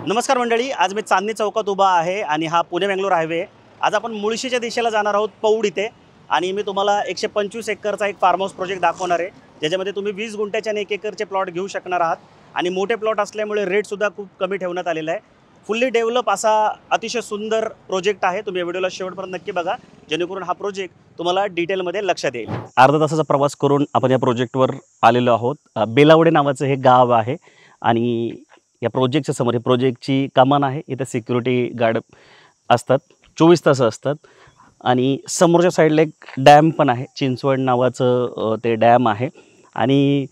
नमस्कार मंडळी, आज मी चांदणी चौकात उभा आहे आणि हा पुणे-बेंगलोर हायवे आहे। आज आपण मुळशीच्या दिशेला जाणार आहोत पौड इथे आणि मी तुम्हाला 125 एकरचा एक फार्म हाऊस प्रोजेक्ट दाखवणार आहे, ज्याच्यामध्ये तुम्ही 20 गुंठ्याचे आणि 1 एकरचे प्लॉट घेऊ शकणार आहात आणि मोठे प्लॉट असल्यामुळे रेटसुद्धा खूप कमी ठेवण्यात आलेला आहे। फुल्ली डेव्हलप असा अतिशय सुंदर प्रोजेक्ट आहे। तुम्ही व्हिडिओला शेवटपर्यंत नक्की बघा, जेणेकरून हा प्रोजेक्ट तुम्हाला डिटेलमध्ये लक्षात येईल। अर्धा तासाचा प्रवास करून आपण या प्रोजेक्टवर आलेलो आहोत। बेलावडे नावाचं हे गाव आहे आणि या प्रोजेक्टच्या समोर हे प्रोजेक्टची कमान आहे। इथे सिक्युरिटी गार्ड असतात, 24 तास असतात आणि समोरच्या साईडला एक डॅम पण आहे, चिंचवड नावाचं ते डॅम आहे। आणि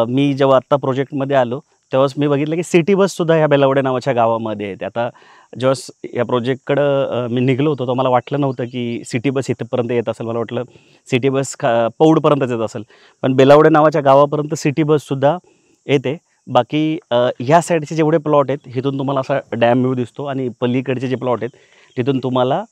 मी जेव्हा आत्ता प्रोजेक्टमध्ये आलो तेव्हाच मी बघितलं की सिटी बससुद्धा ह्या बेलावडे नावाच्या गावामध्ये आहेत। आता जेव्हा या प्रोजेक्टकडं मी निघलो होतो तर मला वाटलं नव्हतं की सिटी बस इथेपर्यंत येत असेल। मला वाटलं सिटी बस पौडपर्यंतच येत असेल, पण बेलावडे नावाच्या गावापर्यंत सिटी बससुद्धा येते। बाकी ह्या साईडचे जेवढे प्लॉट आहेत इथून तुम्हाला असा डॅम व्ह्यू दिसतो आणि पलीकडचे जे प्लॉट आहेत तिथून तुम्हाला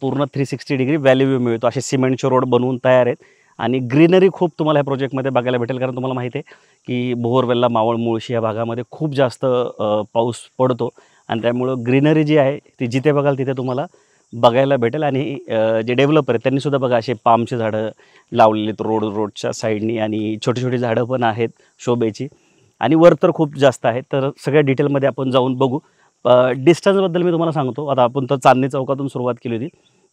पूर्ण 360 डिग्री व्हॅली व्ह्यू मिळतो। असे सिमेंटचे रोड बनवून तयार आहेत आणि ग्रीनरी खूप तुम्हाला ह्या प्रोजेक्टमध्ये बघायला भेटेल, कारण तुम्हाला माहिती आहे की बोरवेल्ला, मावळ, मुळशी या भागामध्ये खूप जास्त पाऊस पडतो आणि त्यामुळं ग्रीनरी जी आहे ती जिथे बघाल तिथे तुम्हाला बघायला भेटेल। आणि जे डेव्हलपर आहेत त्यांनीसुद्धा बघा असे पामचे झाडं लावलेली आहेत रोडच्या साईडनी आणि छोटी छोटी झाडं पण आहेत शोभेची आणि वर तर खूप जास्त आहे। तर सगळ्या डिटेलमध्ये आपण जाऊन बघू। डिस्टन्सबद्दल मी तुम्हाला सांगतो। आता आपण तर चांदणी चौकातून सुरुवात केली होती,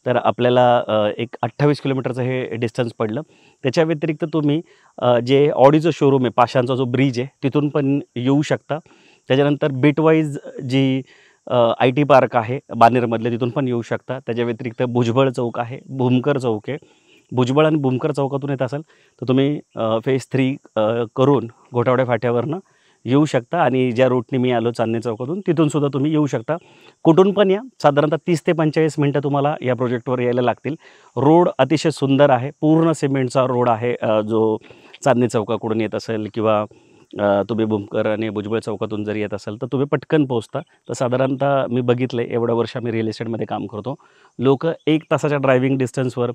तर आपल्याला एक 28 किलोमीटरचं हे डिस्टन्स पडलं। त्याच्या व्यतिरिक्त तुम्ही जे ऑडीचं शोरूम आहे, पाषाणचा जो ब्रिज आहे तिथून पण येऊ शकता। त्याच्यानंतर बिटवाईज जी IT पार्क आहे बानेरमधले तिथून पण येऊ शकता। त्याच्या व्यतिरिक्त भुजबळ चौक आहे, भूमकर चौक आहे। भुजबळ आणि भूमकर चौकातून येत असाल तर तुम्ही फेज 3 करून घोटावडे फाट्यावरनं येऊ शकता आणि ज्या रूटने मी आलो चांदणी चौकातून तिथूनसुद्धा तुम्ही येऊ शकता। कुठून पण या, साधारणतः 30 ते 45 मिनटं तुम्हाला या प्रोजेक्टवर यायला लागतील। रोड अतिशय सुंदर आहे, पूर्ण सिमेंटचा रोड आहे जो चांदणी चौकाकडून येत असेल किंवा तुम्ही भूमकर आणि भुजबळ चौकातून जर येत असाल तर तुम्ही पटकन पोहोचता। तर साधारणतः मी बघितलं आहे, एवढं वर्ष मी रिअल इस्टेटमध्ये काम करतो, लोक 1 तासाच्या ड्रायव्हिंग डिस्टन्सवर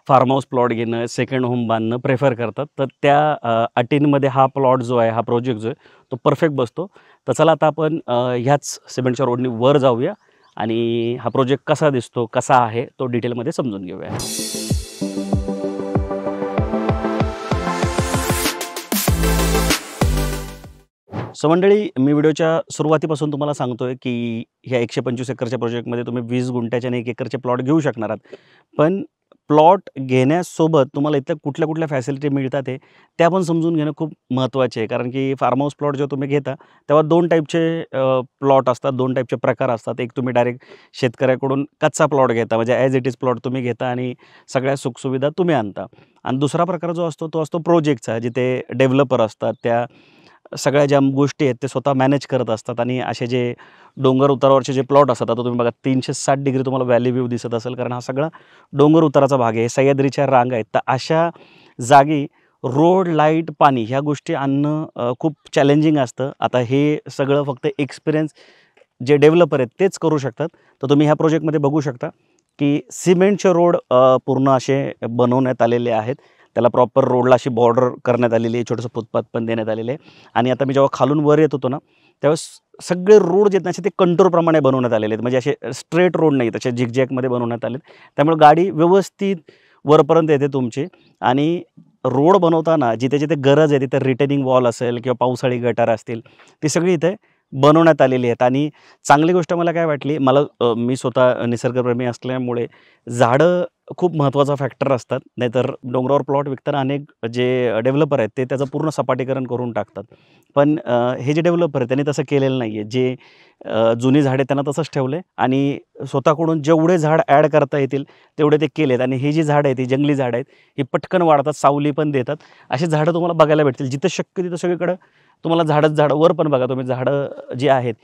फार्म हाऊस प्लॉट घेणं, सेकंड होम बांधणं प्रेफर करतात। तर त्या अटींमध्ये हा प्लॉट जो आहे, हा प्रोजेक्ट जो आहे तो परफेक्ट बसतो। तर चला आता आपण ह्याच सिमेंटच्या रोडनी वर जाऊया आणि हा प्रोजेक्ट कसा दिसतो, कसा आहे तो डिटेलमध्ये समजून घेऊया। सो मंडळी, मी व्हिडिओच्या सुरुवातीपासून तुम्हाला सांगतोय की ह्या 125 एकरच्या प्रोजेक्टमध्ये तुम्ही 20 गुंठ्याचे आणि 1 एकरचे प्लॉट घेऊ शकणार आहात। पण प्लॉट घेण्यासोबत तुम्हाला इथं कुठल्या फॅसिलिटी मिळतात त्या पण समजून घेणं खूप महत्त्वाचे आहे। कारण की फार्म हाऊस प्लॉट जेव्हा तुम्ही घेता तेव्हा 2 टाईपचे प्लॉट असतात, 2 टाईपचे प्रकार असतात। एक तुम्ही डायरेक्ट शेतकऱ्याकडून कच्चा प्लॉट घेता, म्हणजे ॲज इट इज प्लॉट तुम्ही घेता आणि सगळ्या सुखसुविधा तुम्ही आणता। आणि दुसरा प्रकार जो असतो तो असतो प्रोजेक्टचा, जिथे डेव्हलपर असतात, त्या सगळ्या ज्या गोष्टी आहेत ते स्वतः मॅनेज करत असतात आणि असे जे डोंगर उतारावरचे जे प्लॉट असतात, आता तुम्ही बघा 360 डिग्री तुम्हाला व्हॅली व्ह्यू दिसत असेल, कारण हा सगळा डोंगर उताराचा भाग आहे, सह्याद्रीच्या रांगा आहेत। तर अशा जागी रोड, लाईट, पाणी ह्या गोष्टी आणणं खूप चॅलेंजिंग असतं। आता हे सगळं फक्त एक्सपिरियन्स जे डेव्हलपर आहेत तेच करू शकतात। तर तुम्ही ह्या प्रोजेक्टमध्ये बघू शकता की सिमेंटचे रोड पूर्ण असे बनवण्यात आलेले आहेत। त्याला प्रॉपर रोडला अशी बॉर्डर करण्यात आलेली आहे, छोटंसं फुटपाथ पण देण्यात आलेलं आहे। आणि आता मी जेव्हा खालून वर येत होतो ना, त्यावेळेस सगळे रोड जे आहेत ना असे ते कंटूरप्रमाणे बनवण्यात आलेले आहेत, म्हणजे असे स्ट्रेट रोड नाही, असे झिगझॅगमध्ये बनवण्यात आलेत। त्यामुळे गाडी व्यवस्थित वरपर्यंत येते तुमची। आणि रोड बनवताना जिथे जिथे गरज आहे तिथे रिटेनिंग वॉल असेल किंवा पावसाळी गटार असतील, ती सगळी इथे बनवण्यात आलेली आहेत। आणि चांगली गोष्ट मला काय वाटली, मी स्वतः निसर्गप्रेमी असल्यामुळे झाडं खूप महत्त्वाचा फॅक्टर असतात। नाहीतर डोंगरावर प्लॉट विकताना अनेक जे डेव्हलपर आहेत ते त्याचं पूर्ण सपाटीकरण करून टाकतात। पण हे जे डेव्हलपर आहेत त्यांनी तसं केलेलं नाही आहे। जे जुनी झाडे त्यांना तसंच ठेवलं आहे आणि स्वतःकडून जेवढे झाड ॲड करता येतील तेवढे ते केलेत। आणि ही जी झाडं आहेत, ही जंगली झाडं आहेत, ही पटकन वाढतात, सावली पण देतात। अशी झाडं तुम्हाला बघायला भेटतील जिथं शक्य तिथं सगळीकडं तुम्हाला झाडं वर पण बघा तुम्ही, झाडं जी आहेत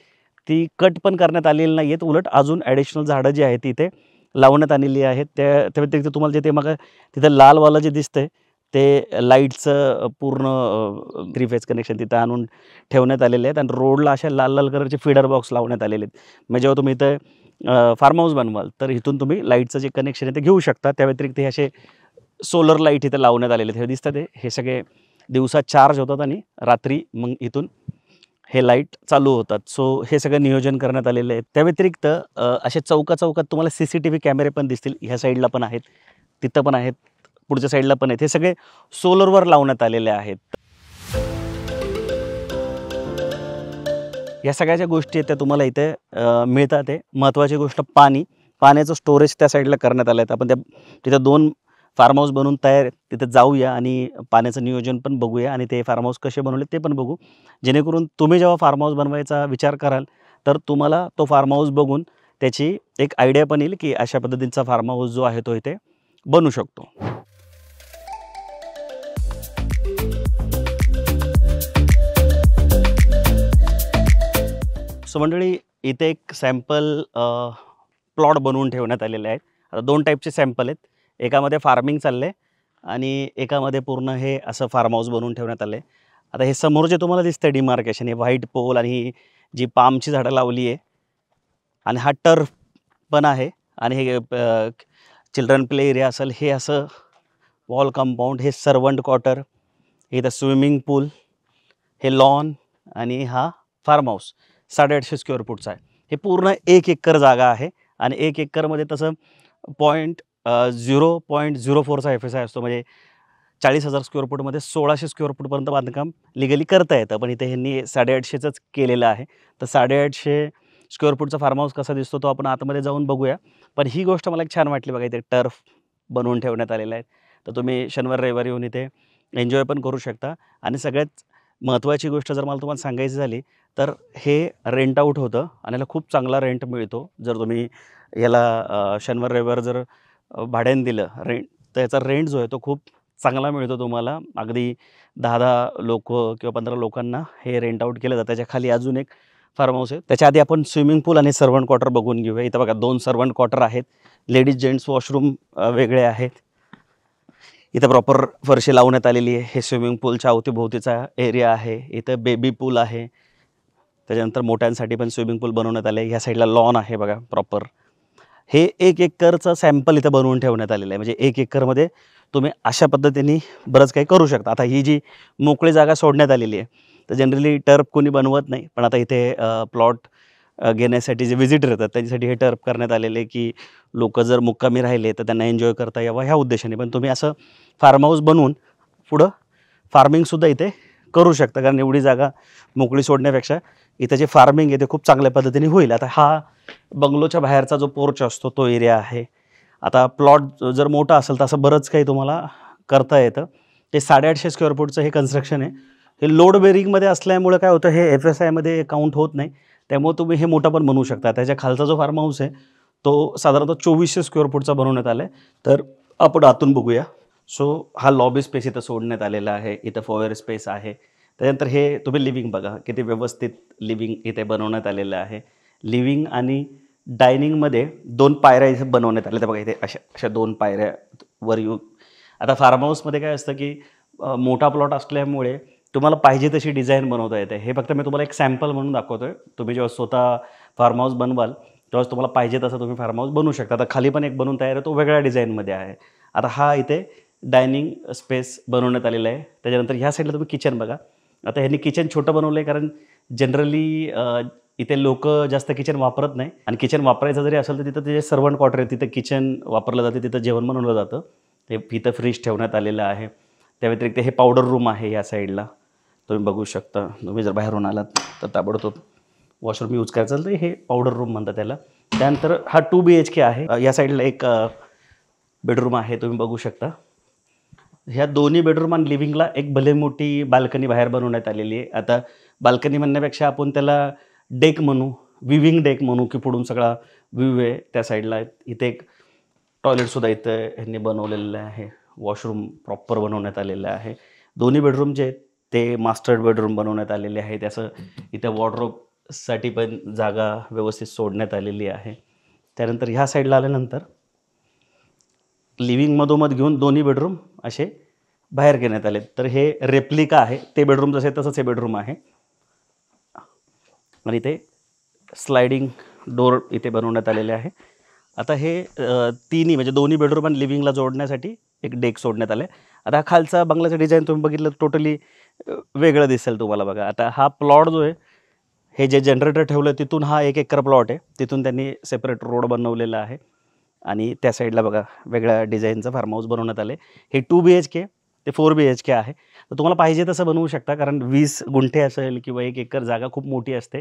ती कट पण करण्यात आलेली नाही आहेत, उलट अजून ॲडिशनल झाडं जी आहेत ती इथे लावण्यात आलेली आहेत। त्या व्यतिरिक्त तुम्हाला जे ते मग तिथं लालवालं जे दिसतंय ते लाईटचं पूर्ण 3 फेज कनेक्शन तिथं आणून ठेवण्यात आलेले आहेत आणि रोडला अशा लाल कलरचे फीडर बॉक्स लावण्यात आलेले आहेत। म्हणजे जेव्हा तुम्ही इथं फार्म हाऊस बनवाल तर इथून तुम्ही लाईटचं जे कनेक्शन आहे ते घेऊ शकता। त्या व्यतिरिक्त हे असे सोलर लाईट इथं लावण्यात आलेले आहेत, हे दिसतात हे सगळे दिवसा चार्ज होतात आणि रात्री मग इथून हे लाईट चालू होतात. सो हे सगळं नियोजन करण्यात आलेलं आहे. त्या व्यतिरिक्त असे चौकात तुम्हाला CCTV कॅमेरे पण दिसतील. ह्या साईडला पण आहेत, तिथं पण आहेत, पुढच्या साईडला पण आहेत. हे सगळे सोलरवर लावण्यात आलेले आहेत. या सगळ्या ज्या गोष्टी आहेत त्या तुम्हाला इथे मिळतात आहे. महत्त्वाची गोष्ट पाण्याचं स्टोरेज त्या साईडला करण्यात आलं आहे. आपण तिथं 2 फार्म हाऊस बनवून तयार आहेत. तिथं जाऊया आणि पाण्याचं नियोजन पण बघूया आणि ते फार्म हाऊस कसे बनवले ते पण बघू. जेणेकरून तुम्ही जेव्हा फार्म हाऊस बनवायचा विचार कराल तर तुम्हाला तो फार्म हाऊस बघून त्याची एक आयडिया पण येईल की अशा पद्धतीचा फार्म हाऊस जो आहे तो इथे बनू शकतो. सो मंडळी, इथे एक सॅम्पल प्लॉट बनवून ठेवण्यात आलेले आहेत. आता 2 टाईपचे सॅम्पल आहेत. एकामध्ये फार्मिंग चाललं आहे आणि एकामध्ये पूर्ण हे असं फार्म हाऊस बनवून ठेवण्यात आलं आहे. आता हे समोर जे तुम्हाला दिसतं डिमार्केशन, हे व्हाईट पोल आणि जी पामची झाडं लावली आहे आणि हा टर्फ पण आहे आणि हे चिल्ड्रन प्ले एरिया असेल, हे असं वॉल कंपाऊंड, हे सर्वंट क्वार्टर, हे इथं स्विमिंग पूल, हे लॉन आणि हा फार्म हाऊस 850 स्क्वेअर फूटचा आहे. हे पूर्ण 1 एकर जागा आहे आणि 1 एकरमध्ये तसं 0.04चा FSI असतो. म्हणजे 40,000 स्क्वेअर फूटमध्ये 1600 स्क्वेअर फूटपर्यंत बांधकाम लिगली करता येतं. पण इथे ह्यांनी 850चंच केलेलं आहे. तर 850 स्क्वेअर फूटचा फार्म हाऊस कसा दिसतो तो आपण आतमध्ये जाऊन बघूया. पण ही गोष्ट मला एक छान वाटली बघा, इथे टर्फ बनवून ठेवण्यात आलेला आहे. तर तुम्ही शनिवार रविवारी येऊन इथे एन्जॉय पण करू शकता. आणि सगळ्यात महत्त्वाची गोष्ट जर मला तुम्हाला सांगायची झाली तर हे रेंट आऊट होतं आणि याला खूप चांगला रेंट मिळतो. जर तुम्ही याला शनिवार रविवार जर भाड्याने दिलं तर याचा रेंट जो आहे तो खूप चांगला मिळतो तुम्हाला. अगदी 10 लोकं किंवा 15 लोकांना हे रेंट आऊट केलं जातं. त्याच्या खाली अजून एक फार्म हाऊस आहे. त्याच्या आधी आपण स्विमिंग पूल आणि सर्वंट क्वार्टर बघून घेऊया. इथं बघा 2 सर्वंट क्वार्टर आहेत. लेडीज जेंट्स वॉशरूम वेगळे आहेत. इथं प्रॉपर फरशी लावण्यात आलेली आहे. हे स्विमिंग पूलच्या अवतीभोवतीचा एरिया आहे. इथं बेबी पूल आहे. त्याच्यानंतर मोठ्यांसाठी पण स्विमिंग पूल बनवण्यात आले. ह्या साईडला लॉन आहे बघा प्रॉपर. हे 1 एकरचं सॅम्पल इथं बनवून ठेवण्यात आलेलं आहे. म्हणजे 1 एकरमध्ये तुम्ही अशा पद्धतीने बरंच काही करू शकता. आता ही जी मोकळी जागा सोडण्यात आलेली आहे, तर जनरली टर्फ कोणी बनवत नाही. पण आता इथे प्लॉट घेण्यासाठी जे व्हिजिटर येतात त्यांच्यासाठी हे टर्फ करण्यात आलेले आहे की लोकं जर मुक्कामी राहिले तर त्यांना एन्जॉय करता यावं ह्या उद्देशाने. पण तुम्ही असं फार्म हाऊस बनवून पुढं फार्मिंगसुद्धा इथे करू शकता. कारण एवढी जागा मोकळी सोडण्यापेक्षा इथं जे फार्मिंग आहे ते खूप चांगल्या पद्धतीने होईल. आता हा बंगलोच्या बाहेरचा जो पोर्च असतो तो एरिया आहे. आता प्लॉट जर मोठा असेल तर असं बरंच काही तुम्हाला करता येतं. ते 850 स्क्वेअर फूटचं हे कन्स्ट्रक्शन आहे. हे लोड बेरिंगमध्ये असल्यामुळे काय होतं, हे FSIमध्ये काउंट होत नाही. त्यामुळे तुम्ही हे मोठं पण बनवू शकता. त्याच्या खालचा जो फार्म हाऊस आहे तो साधारणतः 2400 स्क्वेअर फूटचा बनवण्यात आला आहे. तर आपण आतून बघूया. सो हा लॉबी स्पेस इथं सोडण्यात आलेला आहे. इथं फॉयर स्पेस आहे. त्यानंतर हे तुम्ही लिव्हिंग बघा, किती व्यवस्थित लिव्हिंग इथे बनवण्यात आलेलं आहे. लिव्हिंग आणि डायनिंगमध्ये 2 पायऱ्या इथे बनवण्यात आल्या. तर बघा इथे अशा 2 पायऱ्या वर येऊन. आता फार्म हाऊसमध्ये काय असतं की मोठा प्लॉट असल्यामुळे तुम्हाला पाहिजे तशी डिझाईन बनवता येते. हे फक्त मी तुम्हाला एक सॅम्पल म्हणून दाखवतो आहे. तुम्ही जेव्हा स्वतः फार्म हाऊस बनवाल तेव्हाच तुम्हाला पाहिजे तसं तुम्ही फार्म हाऊस बनवू शकता. आता खाली पण एक बनवून तयार आहे, तो वेगळ्या डिझाईनमध्ये आहे. आता हा इथे डायनिंग स्पेस बनवण्यात आलेला आहे. त्याच्यानंतर ह्या साईडला तुम्ही किचन बघा. आता ह्यांनी किचन छोटं बनवलं आहे कारण जनरली इथे लोकं जास्त किचन वापरत नाही. आणि किचन वापरायचं जरी असेल तर तिथं ते सर्वंट क्वार्टर आहे, तिथं किचन वापरलं जाते, तिथं जेवण बनवलं जातं. ते इथं फ्रीज ठेवण्यात आलेलं आहे. त्या व्यतिरिक्त हे पावडर रूम आहे या साईडला, तुम्ही बघू शकता. तुम्ही जर बाहेरून आलात तर ताबडतोब वॉशरूम यूज करायचं तर हे पावडर रूम म्हणतात त्याला. त्यानंतर हा 2 BHK आहे. या साईडला एक बेडरूम आहे, तुम्ही बघू शकता. ह्या दोन्ही बेडरूम आणि लिव्हिंगला एक भले मोठी बाल्कनी बाहेर बनवण्यात आलेली आहे. आता बाल्कनी म्हणण्यापेक्षा आपण त्याला डेक म्हणू, विविंग डेक म्हणू, की पुढून सगळा व्ह्यू आहे त्या साईडला. इथे एक टॉयलेटसुद्धा इथं ह्यांनी बनवलेलं आहे. वॉशरूम प्रॉपर बनवण्यात आलेलं आहे. दोन्ही बेडरूम जे आहेत ते मास्टर बेडरूम बनवण्यात आलेले आहे. त्याचं इथं वॉर्डरोबसाठी पण जागा व्यवस्थित सोडण्यात आलेली आहे. त्यानंतर ह्या साईडला आल्यानंतर लिव्हिंग मधोमध घेऊन दोन्ही बेडरूम असे बाहेर घेण्यात आले. तर हे रेप्लिका आहे. ते बेडरूम जसे तसंच हे बेडरूम आहे. आणि इथे स्लायडिंग डोर इथे बनवण्यात आलेले आहे. आता हे तिन्ही म्हणजे दोन्ही बेडरूम आणि लिव्हिंगला जोडण्यासाठी एक डेक सोडण्यात आले. आता हा खालचा बंगल्याचं डिझाईन तुम्ही बघितलं टोटली वेगळं दिसेल तुम्हाला बघा. आता हा प्लॉट जो आहे हे जे जनरेटर ठेवलं तिथून हा 1 एकर प्लॉट आहे. तिथून त्यांनी सेपरेट रोड बनवलेला आहे आणि त्या साईडला बघा वेगळ्या डिझाईनचं फार्म हाऊस बनवण्यात आले. हे 2 BHK ते 4 BHK आहे. तर तुम्हाला पाहिजे तसं बनवू शकता, कारण 20 गुंठे असेल किंवा 1 एकर जागा खूप मोठी असते.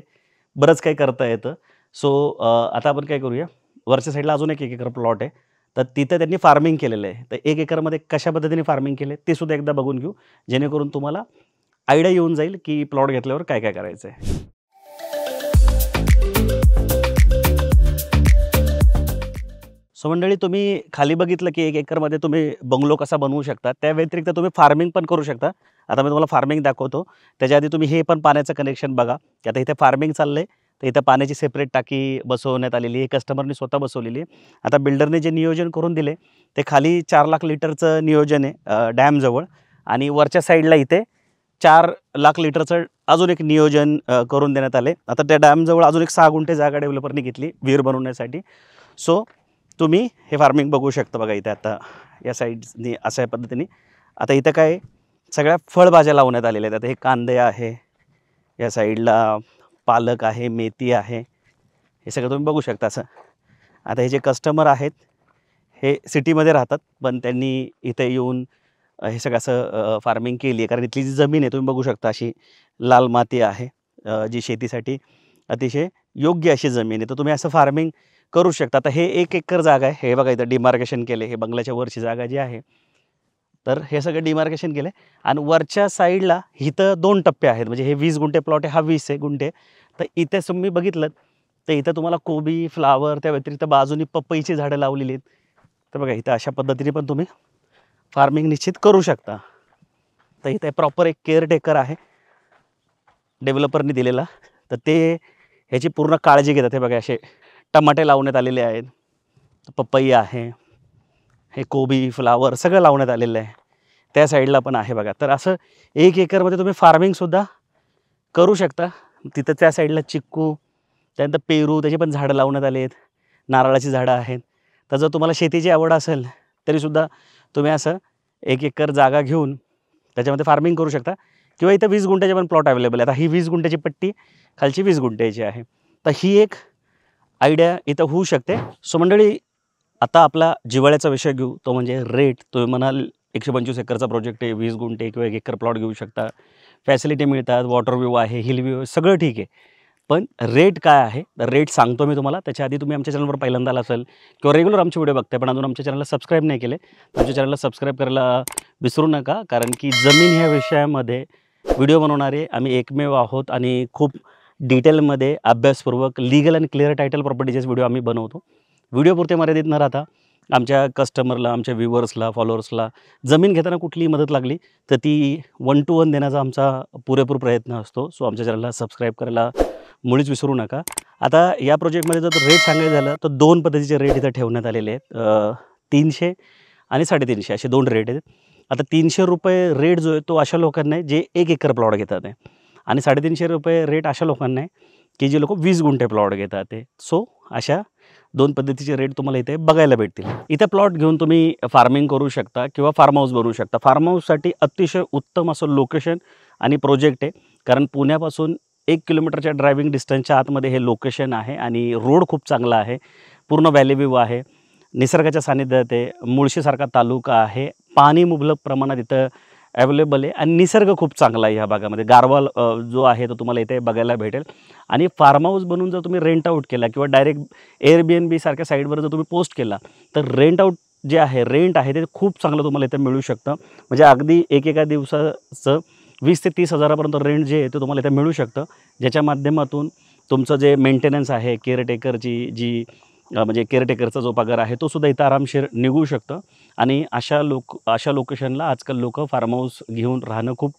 बरंच काही करता येतं. सो आता आपण काय करूया, वरच्या साईडला अजून 1 एकर प्लॉट आहे. तर तिथं त्यांनी फार्मिंग केलेलं आहे. तर 1 एकरमध्ये कशा पद्धतीने फार्मिंग केले ते सुद्धा एकदा बघून घेऊ, जेणेकरून तुम्हाला आयडिया येऊन जाईल की प्लॉट घेतल्यावर काय काय करायचं आहे. सो मंडळी, तुम्ही खाली बघितलं की 1 एकरमध्ये तुम्ही बंगलो कसा बनवू शकता. त्या व्यतिरिक्त तुम्ही फार्मिंग पण करू शकता. आता मी तुम्हाला फार्मिंग दाखवतो. त्याच्या आधी तुम्ही हे पण पाण्याचं कनेक्शन बघा, की आता इथे फार्मिंग चाललं आहे. तर इथं पाण्याची सेपरेट टाकी बसवण्यात आलेली आहे. कस्टमरनी स्वतः बसवलेली आहे. आता बिल्डरने जे नियोजन करून दिले ते खाली 4 लाख लिटरचं नियोजन आहे डॅमजवळ, आणि वरच्या साईडला इथे 4 लाख लिटरचं अजून एक नियोजन करून देण्यात आले. आता त्या डॅमजवळ अजून एक 6 गुंठे जागा डेव्हलपरने घेतली विहीर बनवण्यासाठी. सो तुम्ही हे फार्मिंग बघू शकता. बघा इथे आता या साईडनी अशा पद्धतीने आता इथं काय सगळ्या फळभाज्या लावण्यात आलेल्या आहेत. आता हे कांदे आहे, या साईडला पालक आहे, मेथी आहे, हे सगळं तुम्ही बघू शकता असं. आता हे जे कस्टमर आहेत हे सिटीमध्ये राहतात, पण त्यांनी इथे येऊन हे सगळं असं फार्मिंग केली आहे, कारण इथली जी जमीन आहे तुम्ही बघू शकता अशी लाल माती आहे, जी शेतीसाठी अतिशय योग्य अशी जमीन आहे. तर तुम्ही असं फार्मिंग करू शकता. आता हे 1 एकर जागा आहे. हे बघा इथं डिमार्केशन केले. हे बंगल्याच्या वरची जागा जी आहे, तर हे सगळं डिमार्केशन केलं आहे. आणि वरच्या साईडला इथं 2 टप्पे आहेत. म्हणजे हे 20 गुंठे प्लॉट आहे, हा 20 गुंठे. तर इथे तुम्ही बघितलं तर इथं तुम्हाला कोबी, फ्लावर, त्या व्यतिरिक्त बाजूनी पपईची झाडं लावलेली आहेत. तर बघा इथं अशा पद्धतीने पण तुम्ही फार्मिंग निश्चित करू शकता. तर इथे प्रॉपर एक केअरटेकर आहे डेव्हलपरनी दिलेला. तर ते ह्याची पूर्ण काळजी घेतात. हे बघा असे टमाटे लावण्यात आलेले आहेत, पपई आहे, हे कोबी, फ्लावर सगळं लावण्यात आलेलं आहे. त्या साईडला पण आहे बघा. तर असं 1 एकरमध्ये तुम्ही फार्मिंगसुद्धा करू शकता. तिथं त्या साईडला चिक्कू, त्यानंतर पेरू, त्याची पण झाडं लावण्यात आली आहेत, नारळाची झाडं आहेत. तर जर तुम्हाला शेतीची आवड असेल तरीसुद्धा तुम्ही असं 1 एकर जागा घेऊन त्याच्यामध्ये फार्मिंग करू शकता. किंवा इथं 20 गुंठ्याचे पण प्लॉट अवेलेबल आहे. आता ही 20 गुंठ्याची पट्टी, खालची 20 गुंठ्याची आहे. तर ही एक आयडिया इथं होऊ शकते. सो मंडळी, आता आपला जिव्हाळ्याचा विषय घेऊ, तो म्हणजे रेट. तुम्ही म्हणाल 125 एकरचा प्रोजेक्ट आहे, 20 गुंठे किंवा 1 एकर प्लॉट घेऊ शकता, फॅसिलिटी मिळतात, वॉटर व्ह्यू आहे, हिल व्ह्यू, सगळं ठीक आहे. पण रेट काय आहे? तर रेट सांगतो मी तुम्हाला. त्याच्या आधी तुम्ही आमच्या चॅनलवर पहिल्यांदा आला असेल किंवा रेग्युलर आमचे व्हिडिओ बघताय पण अजून आमच्या चॅनलला सबस्क्राईब नाही केले, तर आमच्या चॅनलला सबस्क्राईब करायला विसरू नका. कारण की जमीन ह्या विषयामध्ये व्हिडिओ बनवणारे आम्ही एकमेव आहोत आणि खूप डिटेलमध्ये अभ्यासपूर्वक लीगल आणि क्लिअर टायटल प्रॉपर्टीचेच व्हिडिओ आम्ही बनवतो. व्हिडिओपुरते मर्यादित न राहता आमच्या कस्टमरला, आमच्या व्ह्युअर्सला, फॉलोअर्सला जमीन घेताना कुठलीही मदत लागली तर ती 1 to 1 देण्याचा आमचा पुरेपूर प्रयत्न असतो. सो आमच्या चॅनलला सबस्क्राईब करायला मुळीच विसरू नका. आता या प्रोजेक्टमध्ये जर रेट सांगायचं झालं तर 2 पद्धतीचे रेट इथं ठेवण्यात आलेले आहेत. 300 आणि 350 असे 2 रेट आहेत. आता ₹300 रेट जो आहे तो अशा लोकांना आहे जे 1 एकर प्लॉट घेतात आहे, आणि ₹350 रेट अशा लोकांना आहे की जे लोक 20 गुंठे प्लॉट घेतात आहे. सो अशा 2 पद्धतीचे रेट तुम्हाला इथे बघायला भेटतील. इथे प्लॉट घेऊन तुम्ही फार्मिंग करू शकता किंवा फार्म हाऊस बनवू शकता. फार्म हाऊससाठी अतिशय उत्तम असं लोकेशन आणि प्रोजेक्ट आहे, कारण पुण्यापासून 1 किलोमीटरच्या ड्रायव्हिंग डिस्टन्सच्या आतमध्ये हे लोकेशन आहे आणि रोड खूप चांगला आहे, पूर्ण व्हॅली व्ह्यू आहे, निसर्गाच्या सानिध्यात आहे, मुळशीसारखा तालुका आहे, पाणी मुबलक प्रमाणात इथं अवेलेबल आहे आणि निसर्ग खूप चांगला आहे ह्या भागामध्ये. गारवा जो आहे तो तुम्हाला इथे बघायला भेटेल. आणि फार्म हाऊस बनवून जर तुम्ही रेंट आऊट केला किंवा डायरेक्ट एअरबीएनबी सारख्या साईटवर जर तुम्ही पोस्ट केला तर रेंट आऊट जे आहे, रेंट आहे ते खूप चांगलं तुम्हाला इथे मिळू शकतं. म्हणजे अगदी एका दिवसाचं 20 ते 30 हजारापर्यंत रेंट जे आहे ते तुम्हाला इथे मिळू शकतं, ज्याच्या माध्यमातून तुमचं जे मेंटेनन्स आहे, केअरटेकरची जी म्हणजे केअरटेकरचा जो पगार आहे तो सुद्धा इथं आरामशीर निघू शकतं. आणि अशा लोकेशनला आजकाल लोक फार्म हाऊस घेऊन राहणं खूप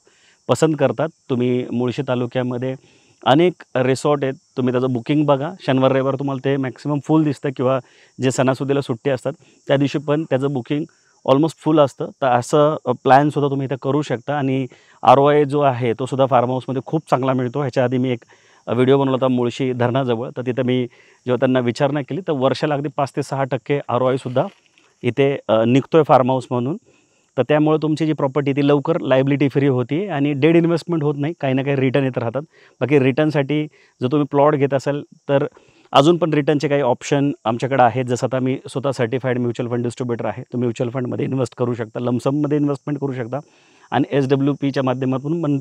पसंत करतात. तुम्ही मुळशी तालुक्यामध्ये अनेक रिसॉर्ट आहेत, तुम्ही त्याचं बुकिंग बघा. शनिवार रविवार तुम्हाला ते मॅक्सिमम फुल दिसतं, किंवा जे सणासुदीला सुट्टी असतात त्या दिवशी पण त्याचं बुकिंग ऑलमोस्ट फुल असतं. तर असं प्लॅनसुद्धा तुम्ही इथं करू शकता. आणि ROI जो आहे तो सुद्धा फार्म हाऊसमध्ये खूप चांगला मिळतो. ह्याच्या आधी मी एक व्हिडिओ बनवला होता मुळशी धरणाजवळ, तर तिथं मी जेव्हा त्यांना विचारणा केली तर वर्षाला अगदी 5 ते 6% ROI सुद्धा इथे निघतो आहे फार्म हाऊस म्हणून. तर त्यामुळे तुमची जी प्रॉपर्टी ती लवकर लायबिलिटी फ्री होती आणि डेड इन्व्हेस्टमेंट होत नाही, काही ना काही रिटर्न येत राहतात. बाकी रिटर्नसाठी जर तुम्ही प्लॉट घेत असाल तर अजून पण रिटर्नचे काही ऑप्शन आमच्याकडे आहेत. जसं आता मी स्वतः सर्टिफाईड म्युच्युअल फंड डिस्ट्रीब्युटर आहे. तुम्ही म्युच्युअल फंडमध्ये इन्व्हेस्ट करू शकता, लमसममध्ये इन्व्हेस्टमेंट करू शकता आणि SWPच्या माध्यमातून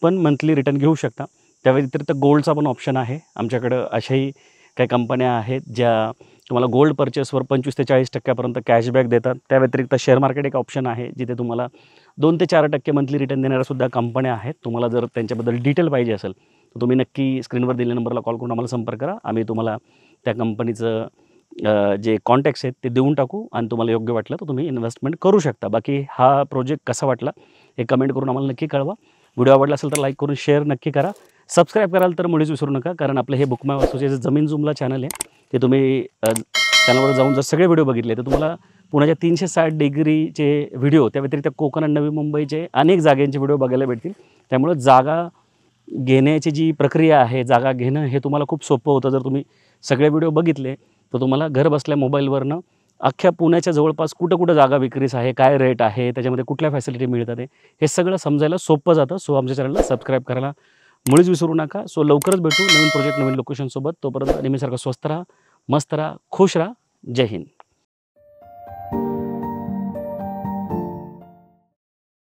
पण मंथली रिटर्न घेऊ शकता. त्या व्यतिरिक्त गोल्डचा पण ऑप्शन आहे आमच्याकडं. अशाही काही कंपन्या आहेत ज्या तुम्हाला गोल्ड परचेसवर 25 ते 40% कॅशबॅक देतात. त्या व्यतिरिक्त शेअर मार्केट एक ऑप्शन आहे जिथे तुम्हाला 2 ते 4% मंथली रिटर्न देणाऱ्यासुद्धा कंपन्या आहेत. तुम्हाला जर त्यांच्याबद्दल डिटेल पाहिजे असेल तर तुम्ही नक्की स्क्रीनवर दिलेल्या नंबरला कॉल करून आम्हाला संपर्क करा. आम्ही तुम्हाला त्या कंपनीचं जे कॉन्टॅक्ट्स आहेत ते देऊन टाकू आणि तुम्हाला योग्य वाटलं तर तुम्ही इन्व्हेस्टमेंट करू शकता. बाकी हा प्रोजेक्ट कसा वाटला हे कमेंट करून आम्हाला नक्की कळवा. व्हिडिओ आवडला असेल तर लाईक करून शेअर नक्की करा. सबस्क्राईब कराल तर मुळीच विसरू नका, कारण आपलं हे बुक माय वास्तूचे जे जमीन जुमला चॅनल आहे ते तुम्ही चॅनलवर जाऊन जर सगळे व्हिडिओ बघितले तर तुम्हाला पुण्याच्या 360 डिग्रीचे व्हिडिओ, त्या व्यतिरिक्त कोकण आणि नवी मुंबईचे अनेक जागांचे व्हिडिओ बघायला भेटतील. त्यामुळे जागा घेण्याची जी प्रक्रिया आहे, जागा घेणं हे तुम्हाला खूप सोपं होतं. जर तुम्ही सगळे व्हिडिओ बघितले तर तुम्हाला घर बसल्या मोबाईलवरनं अख्ख्या पुण्याच्या जवळपास कुठं कुठं जागा विक्रीस आहे, काय रेट आहे, त्याच्यामध्ये कुठल्या फॅसिलिटी मिळतात हे सगळं समजायला सोपं जातं. सो आमच्या चॅनलला सबस्क्राईब करायला मुळीच विसरू नका. सो लवकरच भेटू नवीन प्रोजेक्ट नवीन लोकेशनसोबत. तोपर्यंत नेहमीसारखं स्वस्त राहा, मस्त राहा, खुश राहा. जय हिंद.